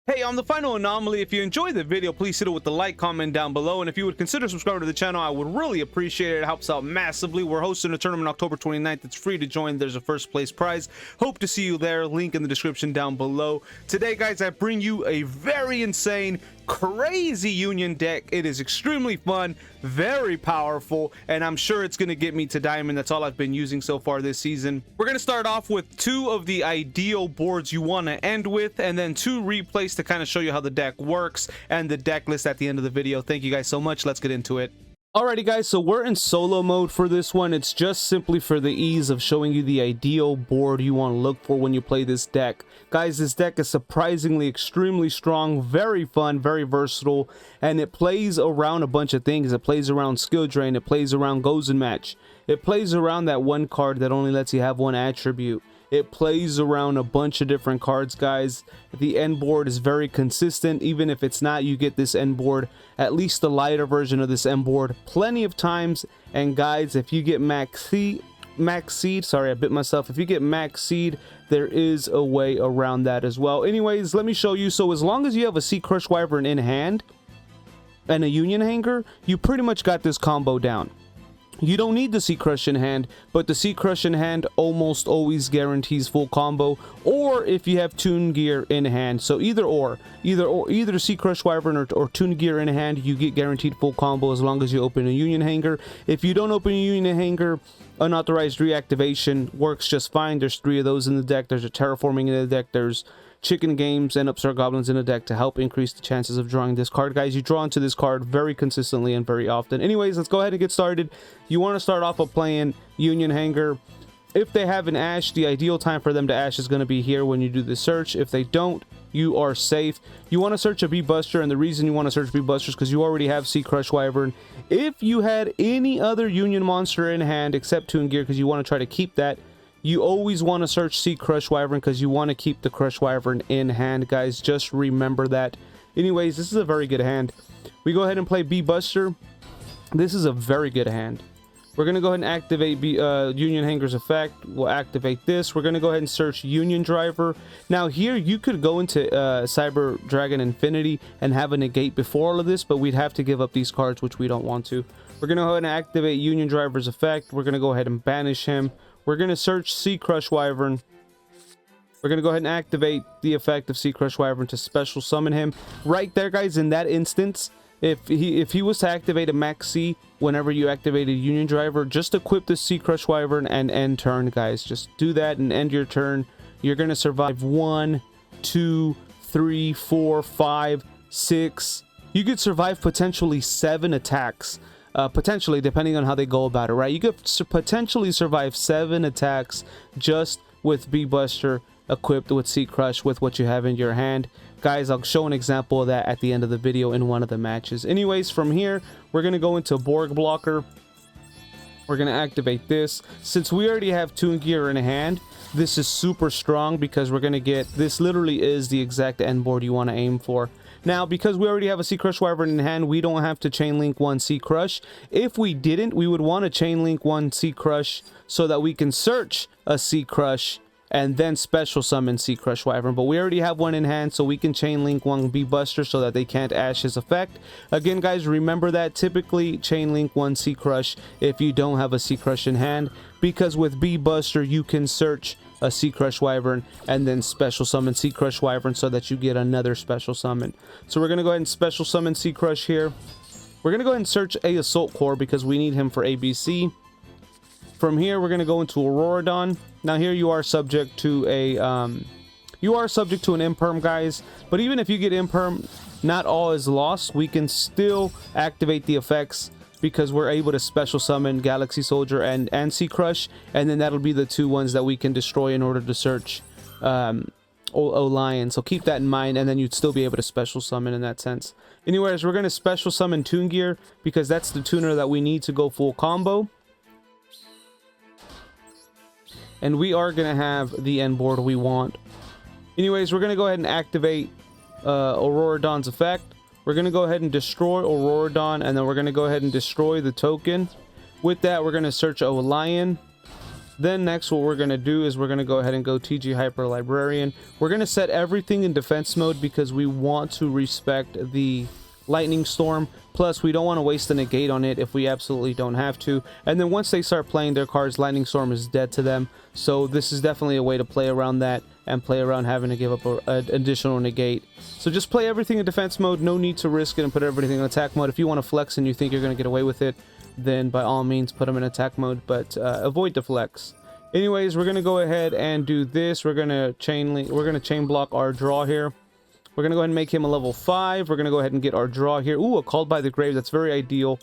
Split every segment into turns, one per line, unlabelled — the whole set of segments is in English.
Hey, I'm the final anomaly. If you enjoyed the video, please hit it with the like, comment down below, and if you would consider subscribing to the channel, I would really appreciate it. It helps out massively. We're hosting a tournament October 29th. It's free to join. There's a first place prize. Hope to see you there. Link in the description down below. Today, guys, I bring you a very insane, crazy union deck. It is extremely fun, very powerful, and I'm sure it's going to get me to diamond. That's all I've been using so far this season. We're going to start off with two of the ideal boards you want to end with, and then two replays to kind of show you how the deck works, and the deck list at the end of the video. Thank you guys so much. Let's get into it. Alrighty guys, so we're in solo mode for this one. It's just simply for the ease of showing you the ideal board you want to look for when you play this deck. Guys, this deck is surprisingly extremely strong, very fun, very versatile, and it plays around a bunch of things. It plays around skill drain, it plays around goes and match, it plays around that one card that only lets you have one attribute. It plays around a bunch of different cards, guys. The end board is very consistent. Even if it's not, you get this end board, at least the lighter version of this end board, plenty of times. And guys, if you get Maxx Seed, sorry, I bit myself. If you get Maxx Seed, there is a way around that as well. Anyways, let me show you. So as long as you have a Sea Crush Wyvern in hand and a Union Hanger, you pretty much got this combo down. You don't need the Sea Crush in hand, but the Sea Crush in hand almost always guarantees full combo, or if you have Toon Gear in hand. So either Sea Crush Wyvern or Toon Gear in hand, you get guaranteed full combo as long as you open a Union Hanger. If you don't open a Union Hanger, Unauthorized Reactivation works just fine. There's 3 of those in the deck. There's a Terraforming in the deck. There's Chicken Games and Upstart Goblins in the deck to help increase the chances of drawing this card. Guys, you draw into this card very consistently and very often. Anyways, let's go ahead and get started. You want to start off by playing Union Hanger. If they have an Ash, the ideal time for them to Ash is going to be here when you do the search. If they don't, you are safe. You want to search a B-Buster, and the reason you want to search B-Buster is because you already have Sea Crush Wyvern. If you had any other Union monster in hand except Toon Gear, because you want to try to keep that, you always want to search Sea Crush Wyvern because you want to keep the Crush Wyvern in hand, guys. Just remember that. Anyways, this is a very good hand. We go ahead and play B-Buster. This is a very good hand. We're going to go ahead and activate Union Hanger's effect. We'll activate this. We're going to go ahead and search Union Driver. Now here, you could go into Cyber Dragon Infinity and have a negate before all of this, but we'd have to give up these cards, which we don't want to. We're going to go ahead and activate Union Driver's effect. We're going to go ahead and banish him. We're going to search Sea Crush Wyvern. We're going to go ahead and activate the effect of Sea Crush Wyvern to special summon him. Right there, guys, in that instance, if he was to activate a Maxx C whenever you activate a Union Driver, just equip the Sea Crush Wyvern and end turn, guys. Just do that and end your turn. You're going to survive 1, 2, 3, 4, 5, 6. You could survive potentially 7 attacks. Potentially, depending on how they go about it, right? You could potentially survive 7 attacks just with B-Buster equipped with Sea Crush with what you have in your hand. Guys, I'll show an example of that at the end of the video in one of the matches. Anyways, from here, we're going to go into Borg Blocker. We're going to activate this. Since we already have Toon Gear in hand, this is super strong because we're going to get... This literally is the exact end board you want to aim for. Now, because we already have a Sea Crush Wyvern in hand, we don't have to chain link one Sea Crush. If we didn't, we would want to chain link one Sea Crush so that we can search a Sea Crush and then special summon Sea Crush Wyvern. But we already have one in hand, so we can chain link one B-Buster so that they can't Ash his effect. Again, guys, remember that. Typically, chain link one Sea Crush if you don't have a Sea Crush in hand, because with B-Buster, you can search a Sea Crush Wyvern and then special summon Sea Crush Wyvern so that you get another special summon. So we're going to go ahead and special summon Sea Crush here. We're going to go ahead and search A-Assult Core because we need him for ABC. From here, we're going to go into Auroradon. Now here you are subject to a an Imperm, guys, but even if you get Imperm, not all is lost. We can still activate the effects because we're able to special summon Galaxy Soldier and Sea Crush, and then that'll be the 2 ones that we can destroy in order to search O-Lion. So keep that in mind, and then you'd still be able to special summon in that sense. Anyways, we're going to special summon Toon Gear because that's the tuner that we need to go full combo. And we are going to have the end board we want. Anyways, we're going to go ahead and activate Auroradon's effect. We're going to go ahead and destroy Auroradon, and then we're going to go ahead and destroy the token. With that, we're going to search O-Lion. Then next what we're going to do is we're going to go ahead and go TG Hyper Librarian. We're going to set everything in defense mode because we want to respect the Lightning Storm. Plus, we don't want to waste a negate on it if we absolutely don't have to. And then once they start playing their cards, Lightning Storm is dead to them. So this is definitely a way to play around that and play around having to give up an additional negate. So just play everything in defense mode. No need to risk it and put everything in attack mode. If you want to flex and you think you're going to get away with it, then by all means put them in attack mode, but avoid the flex. Anyways, we're going to go ahead and do this. We're going to chain block our draw here. We're going to go ahead and make him a level 5. We're going to go ahead and get our draw here. Ooh, a Called by the Grave. That's very ideal.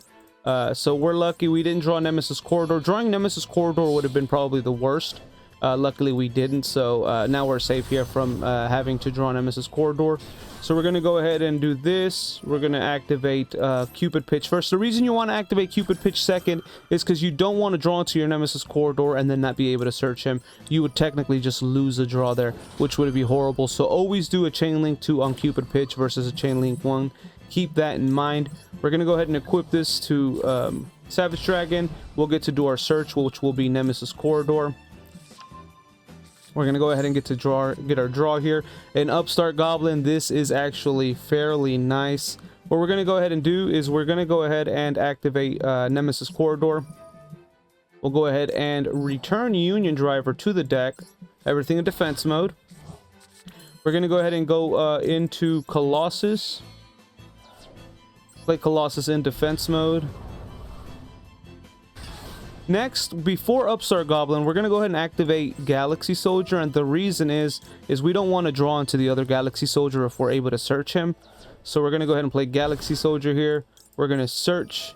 So we're lucky we didn't draw Nemeses Corridor. Drawing Nemeses Corridor would have been probably the worst. Luckily we didn't, so now we're safe here from having to draw Nemeses Corridor. So we're going to go ahead and do this. We're going to activate Cupid Pitch first. The reason you want to activate Cupid Pitch second is because you don't want to draw into your Nemeses Corridor and then not be able to search him. You would technically just lose a draw there, which would be horrible. So always do a Chain Link 2 on Cupid Pitch versus a Chain Link 1. Keep that in mind. We're going to go ahead and equip this to Savage Dragon. We'll get to do our search, which will be Nemeses Corridor. We're going to go ahead and get our draw here. An Upstart Goblin, this is actually fairly nice. What we're going to go ahead and do is we're going to go ahead and activate Nemeses Corridor. We'll go ahead and return Union Driver to the deck. Everything in defense mode. We're going to go ahead and go into Colossus. Play Colossus in defense mode. Next, before Upstart Goblin, we're going to go ahead and activate Galaxy Soldier, and the reason is we don't want to draw into the other Galaxy Soldier if we're able to search him. So we're going to go ahead and play Galaxy Soldier here. We're going to search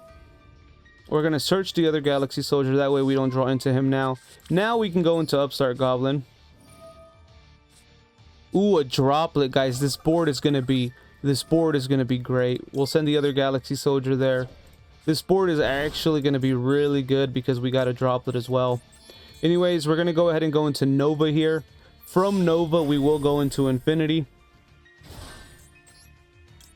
the other Galaxy Soldier, that way we don't draw into him now. Now we can go into Upstart Goblin. Ooh, a Droplet, guys. This board is going to be great. We'll send the other Galaxy Soldier there. This board is actually going to be really good because we got a Droplet as well. Anyways, we're going to go ahead and go into Nova here. From Nova, we will go into Infinity.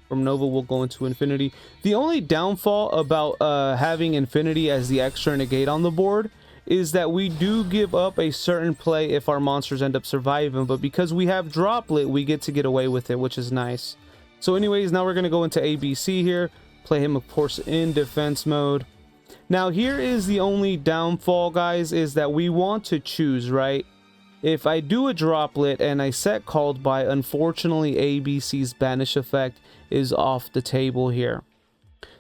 From Nova, we'll go into Infinity. The only downfall about having Infinity as the extra negate on the board is that we do give up a certain play if our monsters end up surviving. But because we have Droplet, we get to get away with it, which is nice. So anyways, now we're going to go into ABC here. Play him, of course, in defense mode. Now, here is the only downfall, guys, is that we want to choose, right? If I do a Droplet and I set Called By, unfortunately, ABC's Banish effect is off the table here.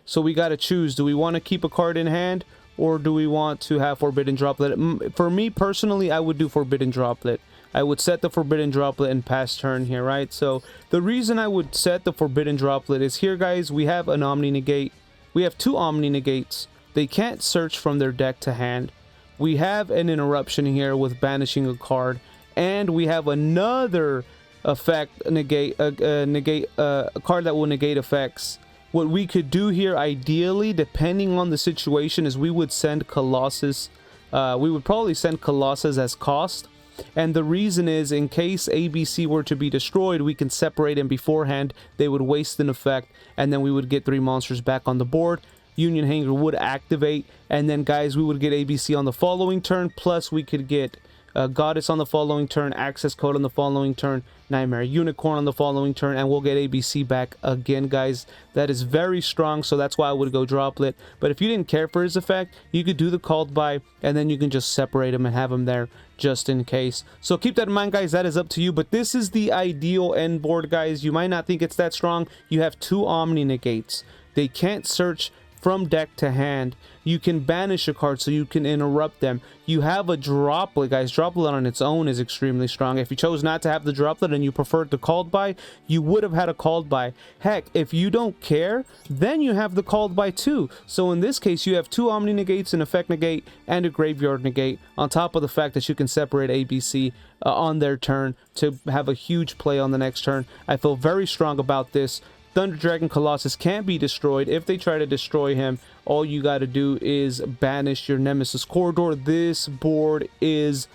So we got to choose. Do we want to keep a card in hand, or do we want to have Forbidden Droplet? For me, personally, I would do Forbidden Droplet. I would set the Forbidden Droplet and pass turn here, right? So the reason I would set the Forbidden Droplet is here, guys, we have an Omni Negate. We have 2 Omni Negates. They can't search from their deck to hand. We have an Interruption here with banishing a card. And we have another effect, a card that will negate effects. What we could do here, ideally, depending on the situation, is we would send Colossus. We would probably send Colossus as cost. And the reason is, in case ABC were to be destroyed, we can separate them beforehand. They would waste an effect, and then we would get 3 monsters back on the board. Union Hanger would activate, and then, guys, we would get ABC on the following turn, plus we could get Goddess on the following turn, Access Code on the following turn, Nightmare Unicorn on the following turn, and we'll get ABC back again, guys. That is very strong, so that's why I would go Droplet. But if you didn't care for his effect, you could do the Called By, and then you can just separate him and have him there just in case. So keep that in mind, guys. That is up to you, but this is the ideal end board, guys. You might not think it's that strong. You have 2 Omni Negates. They can't search from deck to hand. You can banish a card so you can interrupt them. You have a Droplet, guys. Droplet on its own is extremely strong. If you chose not to have the Droplet and you preferred the Called By, you would have had a Called By. Heck, if you don't care, then you have the Called By too. So in this case, you have 2 Omni Negates, an Effect Negate, and a Graveyard Negate, on top of the fact that you can separate ABC on their turn to have a huge play on the next turn. I feel very strong about this. Thunder Dragon Colossus can't be destroyed. If they try to destroy him, all you got to do is banish your Nemeses Corridor. This board is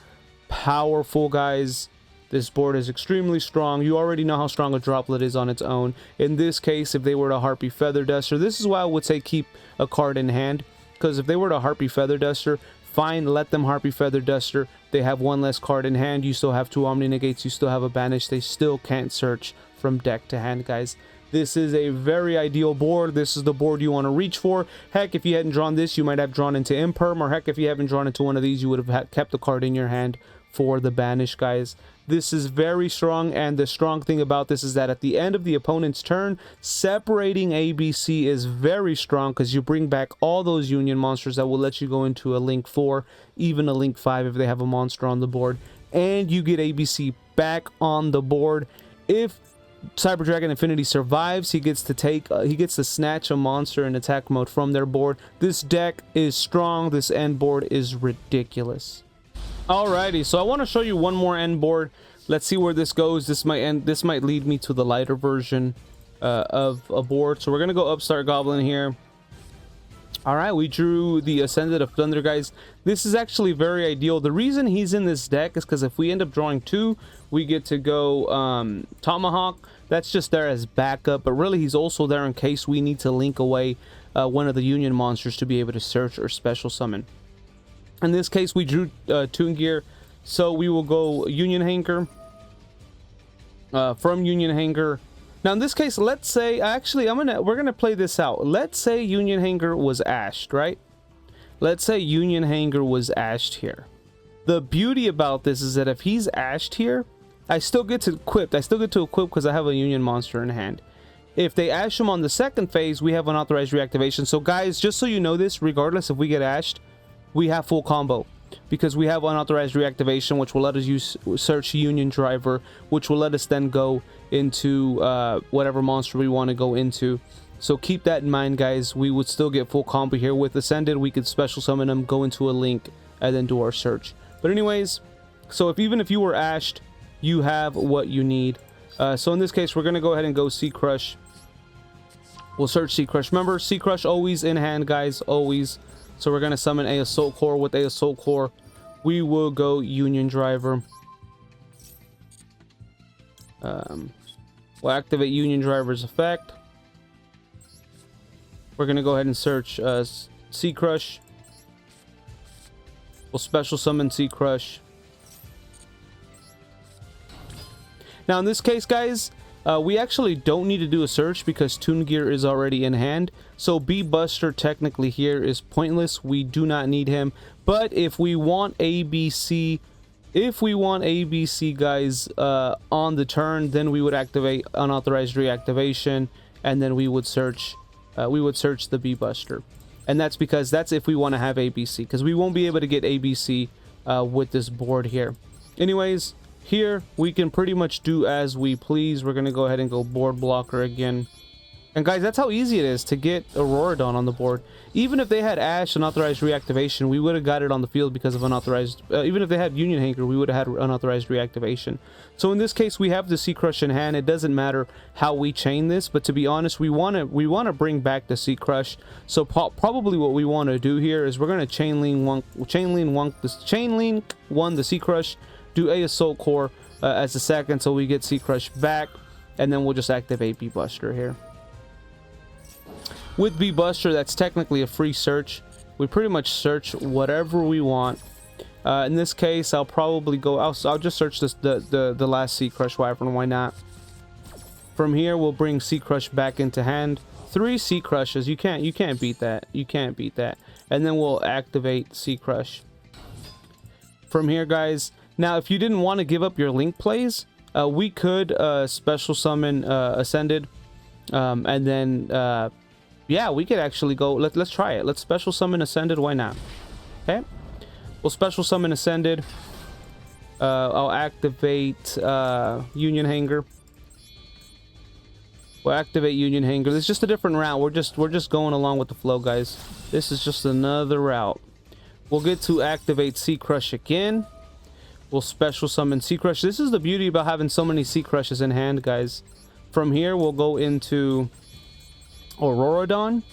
powerful, guys. This board is extremely strong. You already know how strong a Droplet is on its own. In this case, if they were to Harpy Feather Duster, this is why I would say keep a card in hand. Because if they were to Harpy Feather Duster, fine. Let them Harpy Feather Duster. They have one less card in hand. You still have 2 Omni Negates. You still have a Banish. They still can't search from deck to hand, guys. This is a very ideal board. This is the board you want to reach for. Heck, if you hadn't drawn this, you might have drawn into Imperm, or heck, if you haven't drawn into one of these, you would have kept the card in your hand for the Banish, guys. This is very strong, and the strong thing about this is that at the end of the opponent's turn, separating ABC is very strong because you bring back all those Union monsters that will let you go into a Link 4, even a Link 5 if they have a monster on the board, and you get ABC back on the board. If Cyber Dragon Infinity survives, he gets to snatch a monster in attack mode from their board. This deck is strong. This end board is ridiculous. Alrighty, so I want to show you one more end board. Let's see where this goes. This might lead me to the lighter version of a board. So we're gonna go Upstart Goblin here. All right, we drew the Acended of Thunder, guys. This is actually very ideal. The reason he's in this deck is because if we end up drawing 2, we get to go Tomahawk. That's just there as backup, but really he's also there in case we need to link away one of the Union monsters to be able to search or special summon. In this case, we drew Toon Gear, so we will go Union Hanger. From Union Hanger. Now, in this case, let's say, actually, we're gonna play this out. Let's say Union Hanger was ashed, right? Let's say Union Hanger was ashed here. The beauty about this is that if he's ashed here, I still get to equip. Because I have a Union monster in hand. If they ash him on the second phase, we have Unauthorized Reactivation. So, guys, just so you know this, regardless if we get ashed, we have full combo because we have Unauthorized Reactivation, which will let us use search Union Driver, which will let us then go into whatever monster we want to go into. So keep that in mind, guys. We would still get full combo here. With Ascended, we could special summon them, go into a link, and then do our search. But anyways, so even if you were ashed, you have what you need. So in this case, we're going to go ahead and go Sea Crush. We'll search Sea Crush. Remember, Sea Crush always in hand, guys, always. So we're going to summon A-Assult Core. With A-Assult Core, we will go Union Driver. We'll activate Union Driver's effect. We're going to go ahead and search Sea Crush. We'll special summon Sea Crush. Now in this case, guys, we actually don't need to do a search because Toon Gear is already in hand. So B Buster technically here is pointless. We do not need him. But if we want ABC, guys, on the turn, then we would activate Unauthorized Reactivation, and then we would search the B Buster. And that's because that's if we want to have ABC, because we won't be able to get ABC with this board here. Anyways, here we can pretty much do as we please. We're going to go ahead and go Board Blocker again. And guys, that's how easy it is to get Auroradon on the board. Even if they had Ash and Unauthorized Reactivation, we would have got it on the field because of Unauthorized. Even if they had Union Hanger, we would have had Unauthorized Reactivation. So in this case, we have the Sea Crush in hand. It doesn't matter how we chain this, but to be honest, we want to bring back the Sea Crush. So probably what we want to do here is we're going to chain link one the Sea Crush, do A-Assult Core as a second, so we get Sea Crush back, and then we'll just activate B Buster here. With B Buster, that's technically a free search. We pretty much search whatever we want. In this case, I'll probably go. I'll just search the last Sea Crush Wyvern. Why not? From here, we'll bring Sea Crush back into hand. 3 Sea Crushes. You can't beat that. You can't beat that. And then we'll activate Sea Crush. From here, guys. Now, if you didn't want to give up your link plays, we could special summon Ascended, and then. Yeah, we could actually go. Let's try it. Let's special summon Ascended. Why not? Okay. We'll special summon Ascended. I'll activate Union Hanger. We'll activate Union Hanger. This is just a different route. We're just going along with the flow, guys. This is just another route. We'll get to activate Sea Crush again. We'll special summon Sea Crush. This is the beauty about having so many Sea Crushes in hand, guys. From here, we'll go into Auroradon.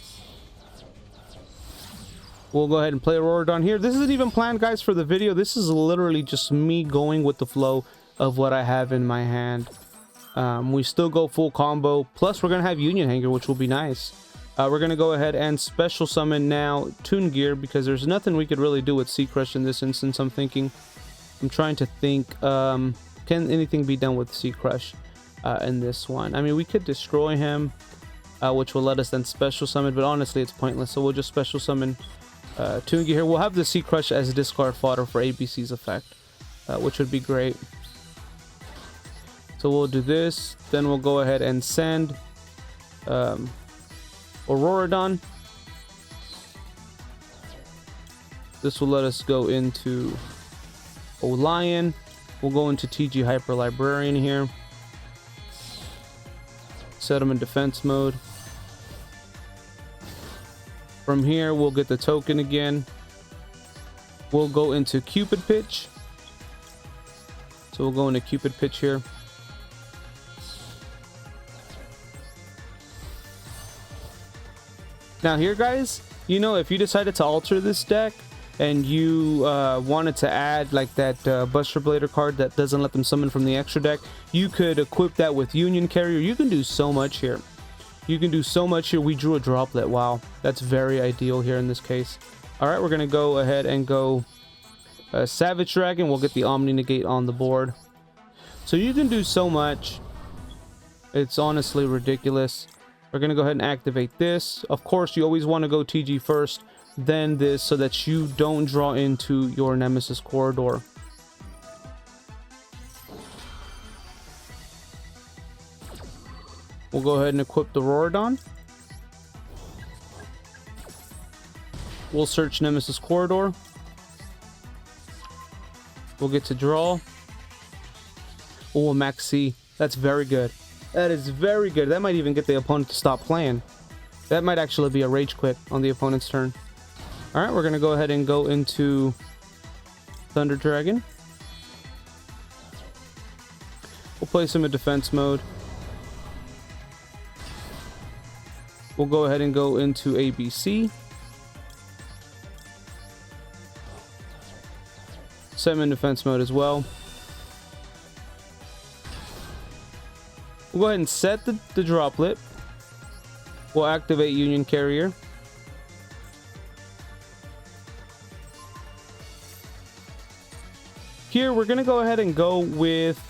We'll go ahead and play Auroradon here. This isn't even planned, guys, for the video. This is literally just me going with the flow of what I have in my hand. We still go full combo. Plus, we're going to have Union Hanger, which will be nice. We're going to go ahead and special summon now Toon Gear, because there's nothing we could really do with Sea Crush in this instance. I'm trying to think, can anything be done with Sea Crush in this one? I mean, we could destroy him, which will let us then special summon, but honestly it's pointless, so we'll just special summon Toon Gear here. We'll have the Sea Crush as discard fodder for ABC's effect, which would be great. So we'll do this, then we'll go ahead and send Auroradon. This will let us go into Lion. We'll go into TG Hyper Librarian here. Set him in defense mode. From here, we'll get the token again. We'll go into Cupid Pitch. So we'll go into Cupid Pitch here. Now here, guys, you know, if you decided to alter this deck and you wanted to add like that Buster Blader card that doesn't let them summon from the extra deck, you could equip that with Union Carrier. You can do so much here. You can do so much here. We drew a Droplet. Wow, that's very ideal here in this case. All right, we're going to go ahead and go Savage Dragon. We'll get the Omni Negate on the board. So you can do so much. It's honestly ridiculous. We're going to go ahead and activate this. Of course, you always want to go TG first, then this, so that you don't draw into your Nemeses Corridor. We'll go ahead and equip the Auroradon. We'll search Nemeses Corridor. We'll get to draw. Oh, Maxx. That's very good. That is very good. That might even get the opponent to stop playing. That might actually be a rage quit on the opponent's turn. All right, we're going to go ahead and go into Thunder Dragon. We'll place him in defense mode. We'll go ahead and go into ABC. Set him in defense mode as well. We'll go ahead and set the Droplet. We'll activate Union Carrier. Here, we're going to go ahead and go with...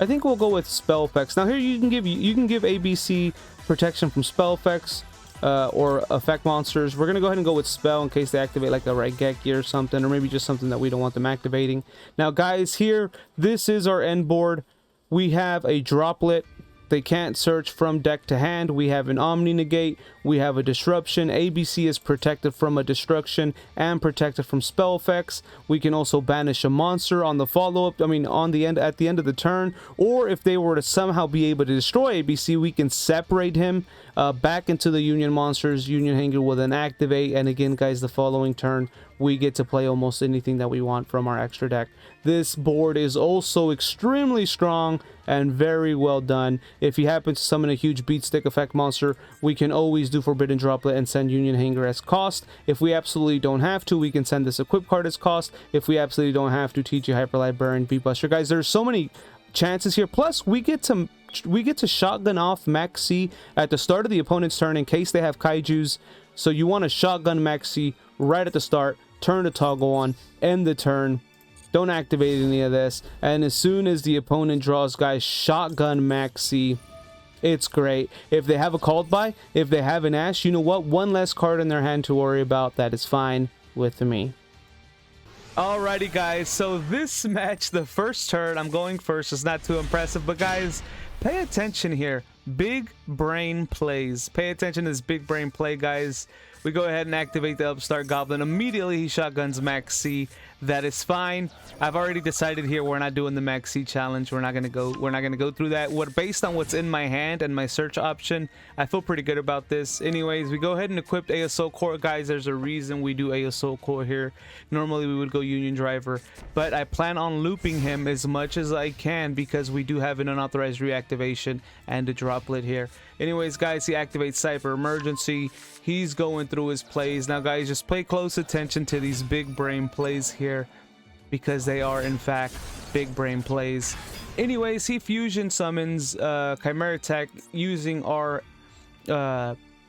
I think we'll go with spell effects. Now here you can give ABC protection from spell effects or effect monsters. We're going to go ahead and go with spell in case they activate like a Raigeki or something, or maybe just something that we don't want them activating. Now guys, here, this is our end board. We have a Droplet. They can't search from deck to hand. We have an Omni Negate. We have a Disruption. ABC is protected from a destruction and protected from spell effects. We can also banish a monster on the follow-up, at the end of the turn. Or if they were to somehow be able to destroy ABC, we can separate him back into the Union monsters. Union Hanger will then activate. And again, guys, the following turn, we get to play almost anything that we want from our extra deck. This board is also extremely strong and very well done. If you happen to summon a huge beat stick effect monster, we can always do Forbidden Droplet and send Union Hanger as cost. If we absolutely don't have to, we can send this equip card as cost. If we absolutely don't have to, TG Hyper Librarian, Beat Buster. Guys, there's so many chances here. Plus, we get to shotgun off Maxx at the start of the opponent's turn in case they have kaijus. So you want to shotgun Maxx right at the start, turn the toggle on, end the turn. Don't activate any of this. And as soon as the opponent draws, guys, shotgun Maxx. It's great. If they have a called by, if they have an Ash, you know what? One less card in their hand to worry about. That is fine with me. Alrighty, guys. So this match, the first turn, I'm going first. It's not too impressive. But guys, pay attention here. Big brain plays. Pay attention to this big brain play, guys. We go ahead and activate the Upstart Goblin. Immediately, he shotguns Maxx. That is fine. I've already decided here we're not doing the Maxx challenge. We're not gonna go through that. Based on what's in my hand and my search option, I feel pretty good about this. Anyways, we go ahead and equip A-Assult Core, guys. There's a reason we do A-Assult Core here. Normally we would go Union Driver, but I plan on looping him as much as I can because we do have an Unauthorized Reactivation and a Droplet here. Anyways, guys, he activates Cyber Emergency. He's going through his plays. Now, guys, just pay close attention to these big brain plays here because they are, in fact, big brain plays. Anyways, he fusion summons Chimera Attack using our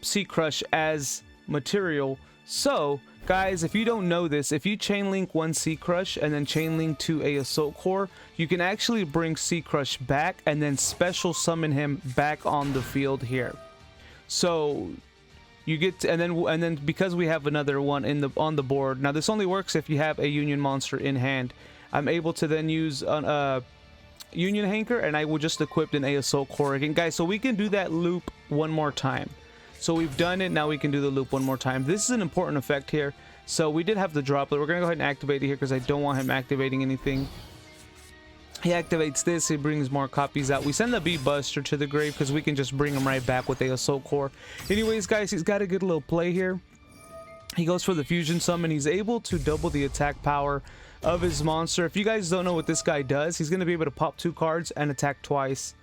Sea Crush as material. So guys, if you don't know this, if you chain link one Sea Crush and then chain link to A-Assult Core, you can actually bring Sea Crush back and then special summon him back on the field here. So you get to, and then because we have another one on the board. Now this only works if you have a Union monster in hand. I'm able to then use Union Hanker, and I will just equip an A-Assult Core again, guys. So we can do that loop one more time. So we've done it, now we can do the loop one more time. This is an important effect here. So we did have the Droplet. We're gonna go ahead and activate it here because I don't want him activating anything. He activates this, he brings more copies out. We send the Bee Buster to the grave because we can just bring him right back with A-Assult Core. Anyways, guys, he's got a good little play here. He goes for the fusion summon. He's able to double the attack power of his monster. If you guys don't know what this guy does, he's gonna be able to pop 2 cards and attack twice.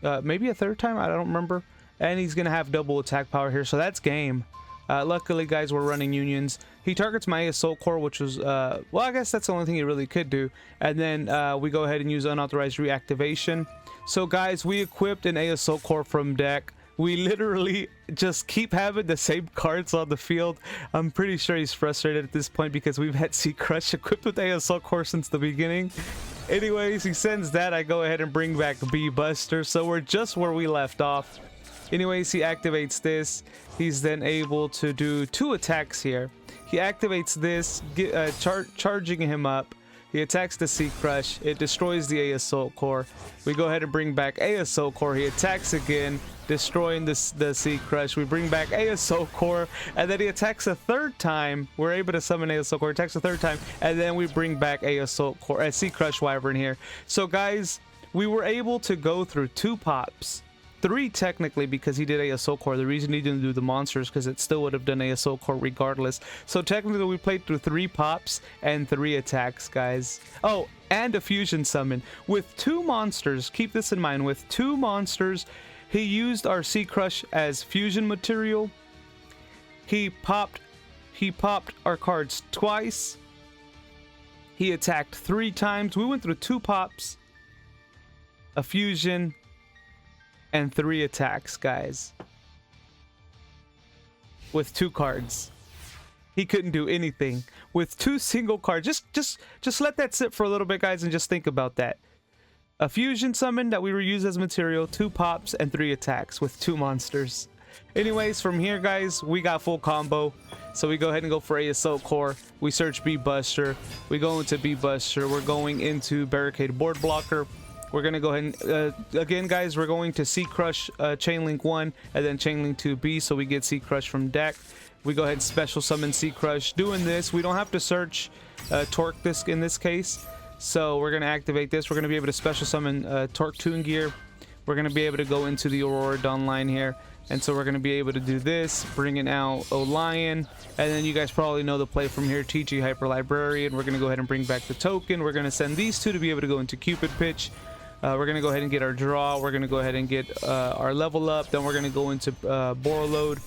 Maybe a third time, I don't remember. And he's gonna have double attack power here, so that's game. Luckily, guys, we're running unions. He targets my A-Assult Core, which was well, I guess that's the only thing he really could do. And then we go ahead and use Unauthorized Reactivation. So guys, we equipped an A-Assult Core from deck. We literally just keep having the same cards on the field. I'm pretty sure he's frustrated at this point because we've had Sea Crush equipped with A-Assult Core since the beginning. Anyways, he sends that. I go ahead and bring back Bee Buster, so we're just where we left off. Anyways, he activates this. He's then able to do 2 attacks here. He activates this, charging him up. He attacks the Sea Crush. It destroys the A-Assult Core. We go ahead and bring back A-Assult Core. He attacks again, destroying the Sea Crush. We bring back A-Assult Core, and then he attacks a 3rd time. We're able to summon A-Assult Core. Attacks a 3rd time, and then we bring back A-Assult Core, Sea Crush Wyvern here. So guys, we were able to go through 2 pops. 3 technically because he did A-Assult Core. The reason he didn't do the monsters because it still would have done A-Assult Core regardless. So technically we played through 3 pops and 3 attacks, guys. Oh, and a fusion summon with 2 monsters. Keep this in mind. With 2 monsters, he used our Sea Crush as fusion material. He popped our cards twice. He attacked 3 times. We went through 2 pops, a fusion, and 3 attacks, guys, with 2 cards. He couldn't do anything with 2 single cards. Just let that sit for a little bit, guys, and just think about that. A fusion summon that we reuse as material, 2 pops and 3 attacks with 2 monsters. Anyways, from here, guys, we got full combo. So we go ahead and go for A-Assult Core. We search Bee Buster. We go into Bee Buster. We're going into Barricade Board Blocker. We're gonna go ahead and again, guys, we're going to Sea Crush chain link 1 and then chain link 2B, so we get Sea Crush from deck. We go ahead and special summon Sea Crush. Doing this, we don't have to search Torque Disc in this case, so we're gonna activate this. We're gonna be able to special summon Torque Toon Gear. We're gonna be able to go into the Aurora Dawn line here, and so we're gonna be able to do this, bringing out Lion, and then you guys probably know the play from here. TG Hyper Librarian. We're gonna go ahead and bring back the token. We're gonna send these 2 to be able to go into Cupid Pitch. We're going to go ahead and get our draw. We're going to go ahead and get our level up. Then we're going to go into Borreload.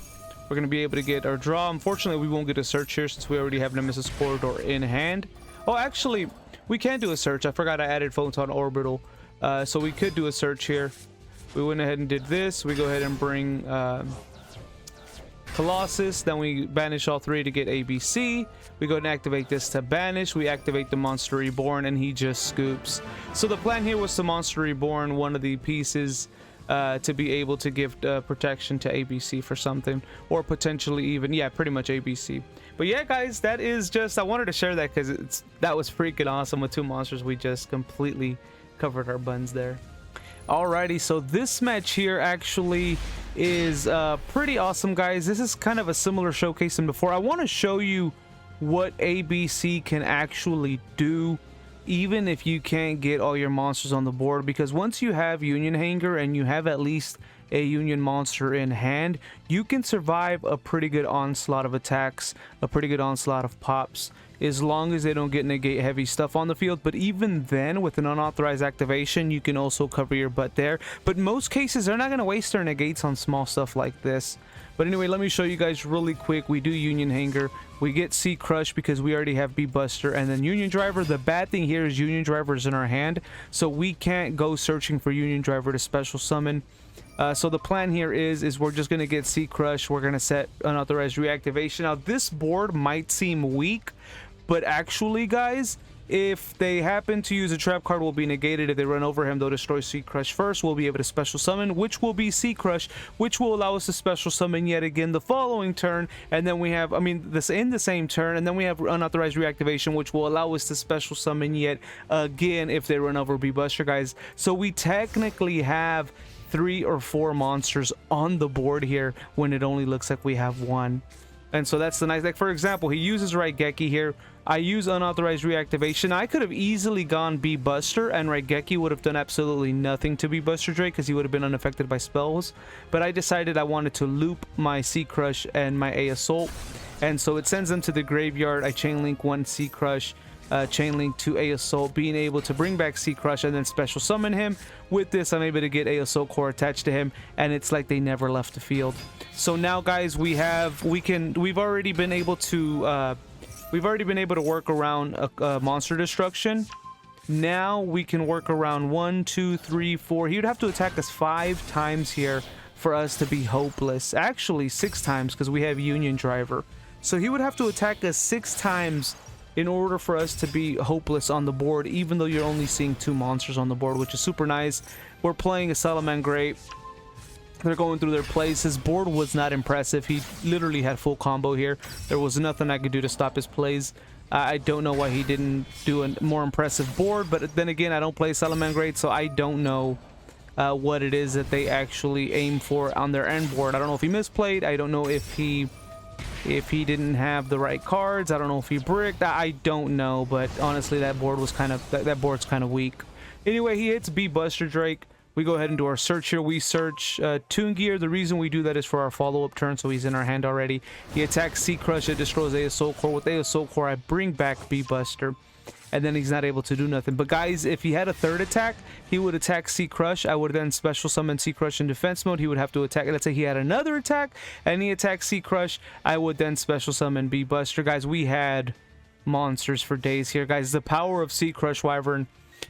We're going to be able to get our draw. Unfortunately, we won't get a search here since we already have Nemeses Corridor in hand. Oh, actually, we can do a search. I forgot I added Photon Orbital. So we could do a search here. We went ahead and did this. We go ahead and bring Colossus. Then we banish all 3 to get ABC. We go and activate this to banish. We activate the Monster Reborn, and he just scoops. So the plan here was to Monster Reborn one of the pieces to be able to give protection to ABC for something, or potentially even, yeah, pretty much ABC. But yeah, guys, that is just, I wanted to share that because that was freaking awesome. With 2 monsters, we just completely covered our buns there. Alrighty, so this match here actually is pretty awesome, guys. This is kind of a similar showcase than before. I want to show you what ABC can actually do even if you can't get all your monsters on the board, because once you have Union Hanger and you have at least a Union monster in hand, you can survive a pretty good onslaught of attacks, a pretty good onslaught of pops, as long as they don't get negate heavy stuff on the field. But even then, with an unauthorized activation, you can also cover your butt there. But most cases, they're not going to waste their negates on small stuff like this. But anyway, let me show you guys really quick. We do Union Hanger. We get Sea Crush because we already have B-Buster. And then Union Driver. The bad thing here is Union Driver is in our hand. So we can't go searching for Union Driver to special summon. So the plan here is we're just going to get Sea Crush. We're going to set Unauthorized Reactivation. Now, this board might seem weak. But actually, guys, if they happen to use a trap card, will be negated. If they run over him, they'll destroy Sea Crush first. We'll be able to special summon, which will be Sea Crush, which will allow us to special summon yet again the following turn. And then we have, this in the same turn, and then we have Unauthorized Reactivation, which will allow us to special summon yet again if they run over B-Buster, guys. So we technically have 3 or 4 monsters on the board here when it only looks like we have 1. And so that's the nice, like for example, he uses Raigeki here. I use Unauthorized Reactivation. I could have easily gone B-Buster and Raigeki would have done absolutely nothing to B-Buster Drake because he would have been unaffected by spells. But I decided I wanted to loop my Sea Crush and my A-Assault. And so it sends them to the graveyard. I chain link 1 Sea Crush, chain link to A-Assault, being able to bring back Sea Crush and then special summon him. With this, I'm able to get A-Assault Core attached to him, and it's like they never left the field. So now, guys, we've already been able to work around monster destruction. Now we can work around 1, 2, 3, 4. He would have to attack us 5 times here for us to be hopeless. Actually, 6 times because we have Union Driver. So he would have to attack us 6 times in order for us to be hopeless on the board, even though you're only seeing 2 monsters on the board, which is super nice. We're playing a Salamangreat. They're going through their plays. His board was not impressive. He literally had full combo here. There was nothing I could do to stop his plays. I don't know why he didn't do a more impressive board, but then again, I don't play Salamangreat, so I don't know what it is that they actually aim for on their end board. I don't know if he misplayed. I don't know if he didn't have the right cards. I don't know if he bricked. I don't know, but honestly, that board's kind of weak. Anyway, he hits B-Buster Drake. We go ahead and do our search here. We search Toon Gear. The reason we do that is for our follow-up turn, so he's in our hand already. He attacks Sea Crush. It destroys A-Assault Core. With A-Assault Core, I bring back B-Buster, and then he's not able to do nothing. But guys, if he had a third attack, he would attack Sea Crush. I would then special summon Sea Crush in defense mode. He would have to attack. Let's say he had another attack, and he attacks Sea Crush. I would then special summon B-Buster. Guys, we had monsters for days here. Guys, the power of Sea Crush Wyvern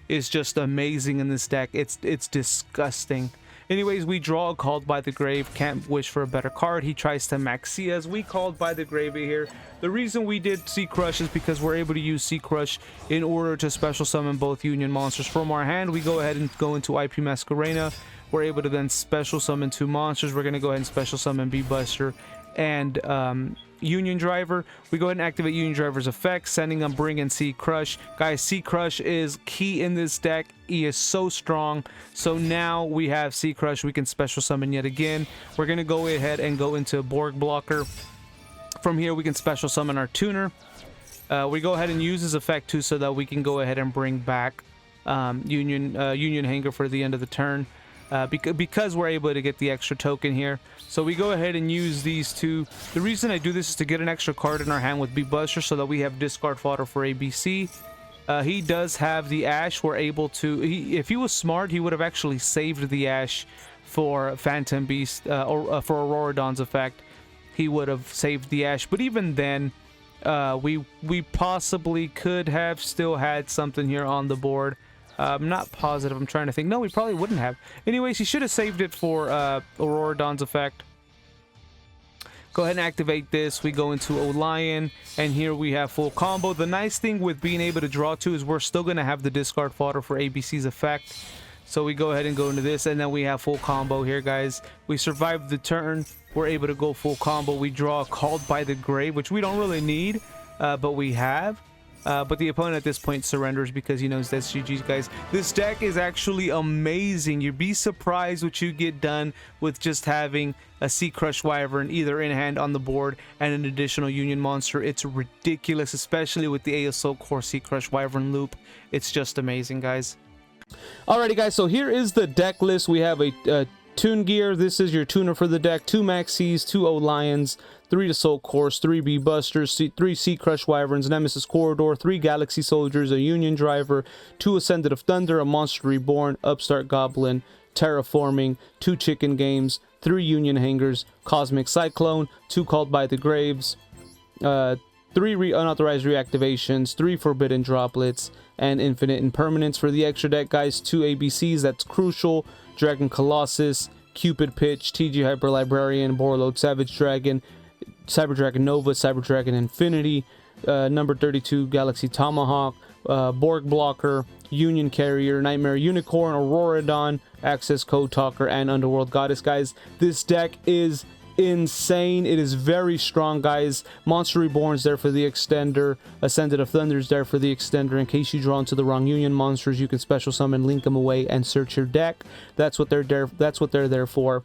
is just amazing in this deck. It's disgusting. Anyways, we draw Called by the Grave. Can't wish for a better card. He tries to Maxx us. We Called by the Grave here. The reason we did Sea Crush is because we're able to use Sea Crush in order to special summon both Union monsters from our hand. We go ahead and go into IP Masquerena. We're able to then special summon 2 monsters. We're going to go ahead and special summon B-Buster and Union Driver. We go ahead and activate Union Driver's effect, sending them, bring in Sea Crush. Guys, Sea Crush is key in this deck. He is so strong. So now we have Sea Crush. We can special summon yet again. We're going to go ahead and go into Borg Blocker. From here, we can special summon our Tuner. We go ahead and use his effect too, so that we can go ahead and bring back Union Hanger for the end of the turn. Because we're able to get the extra token here. So we go ahead and use these 2. The reason I do this is to get an extra card in our hand with B-Buster so that we have discard fodder for ABC. He does have the Ash. We're able to... if he was smart, he would have actually saved the Ash for Phantom Beast, or for Aurora Dawn's effect. He would have saved the Ash. But even then, we possibly could have still had something here on the board. I'm not positive. I'm trying to think. No, we probably wouldn't have. Anyways, he should have saved it for Aurora Dawn's effect. Go ahead and activate this. We go into Olion, and here we have full combo. The nice thing with being able to draw 2 is we're still going to have the discard fodder for ABC's effect. So we go ahead and go into this, and then we have full combo here, guys. We survived the turn. We're able to go full combo. We draw Called by the Grave, which we don't really need, but we have. But the opponent at this point surrenders because he knows that's GG's, guys. This deck is actually amazing. You'd be surprised what you get done with just having a Sea Crush Wyvern either in hand on the board and an additional Union monster. It's ridiculous, especially with the A-Asult Core Sea Crush Wyvern loop. It's just amazing, guys. Alrighty, guys, so here is the deck list. We have a Toon Gear. This is your tuner for the deck. 2 Maxxes, 2 Olions, 3 Assault Cores, 3 B-Busters, 3 Sea Crush Wyverns, Nemeses Corridor, 3 Galaxy Soldiers, a Union Driver, 2 Acended of Thunder, a Monster Reborn, Upstart Goblin, Terraforming, 2 Chicken Games, 3 Union Hangers, Cosmic Cyclone, 2 Called by the Graves, 3 Unauthorized Reactivations, 3 Forbidden Droplets, and Infinite Impermanence. For the extra deck, guys, 2 ABCs, that's Crucial, Dragon Colossus, Cupid Pitch, TG Hyper Librarian, Borreload Savage Dragon, Cyber Dragon Nova, Cyber Dragon Infinity, number 32 Galaxy Tomahawk, Borg Blocker, Union Carrier, Nightmare Unicorn, Auroradon, Access Code Talker, and Underworld Goddess. Guys, this deck is insane. It is very strong, guys. Monster Reborn's there for the extender. Acended of Thunder is there for the extender. In case you draw into the wrong Union monsters, you can special summon, link them away, and search your deck. That's what they're there for.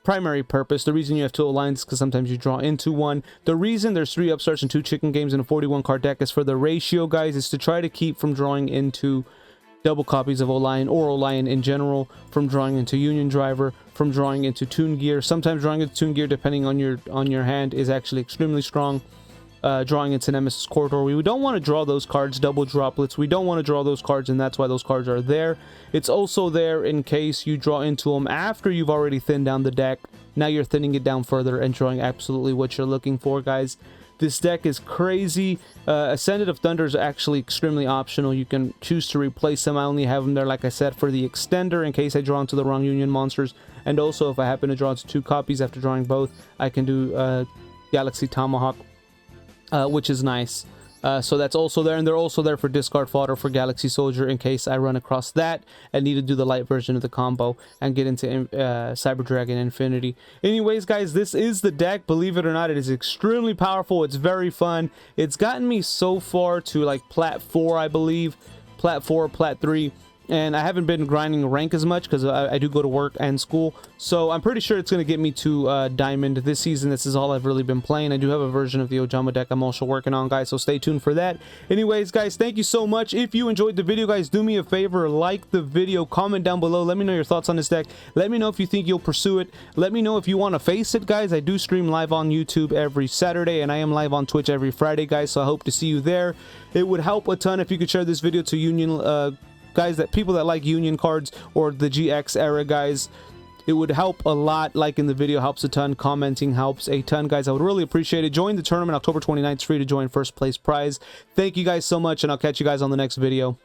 Primary purpose. The reason you have 2 lines is because sometimes you draw into one. The reason there's 3 upstarts and 2 chicken games in a 41 card deck is for the ratio, guys. Is to try to keep from drawing into double copies of O-Lion or O-Lion in general, from drawing into Union Driver, from drawing into Toon Gear. Sometimes drawing into Toon Gear, depending on your hand, is actually extremely strong. Drawing into Nemeses Corridor, we don't want to draw those cards, double droplets. We don't want to draw those cards, and that's why those cards are there. It's also there in case you draw into them after you've already thinned down the deck. Now you're thinning it down further and drawing absolutely what you're looking for, guys. This deck is crazy. Acended of Thunder is actually extremely optional. You can choose to replace them. I only have them there, like I said, for the extender in case I draw into the wrong Union monsters. And also, if I happen to draw into 2 copies after drawing both, I can do Galaxy Tomahawk, which is nice. So that's also there, and they're also there for discard fodder for Galaxy Soldier in case I run across that and need to do the light version of the combo and get into Cyber Dragon Infinity. Anyways, guys, this is the deck. Believe it or not, it is extremely powerful. It's very fun. It's gotten me so far to like Plat 4, I believe. Plat 4, Plat 3. And I haven't been grinding rank as much because I do go to work and school. So I'm pretty sure it's going to get me to Diamond this season. This is all I've really been playing. I do have a version of the Ojama deck I'm also working on, guys, so stay tuned for that. Anyways, guys, thank you so much. If you enjoyed the video, guys, do me a favor, like the video, comment down below. Let me know your thoughts on this deck. Let me know if you think you'll pursue it. Let me know if you want to face it, guys. I do stream live on YouTube every Saturday, and I am live on Twitch every Friday, guys, so I hope to see you there. It would help a ton if you could share this video to Union guys, that people that like Union cards or the GX era, guys. It would help a lot. Liking the video helps a ton. Commenting helps a ton, guys. I would really appreciate it. Join the tournament October 29th. It's free to join, first place prize. Thank you guys so much, and I'll catch you guys on the next video.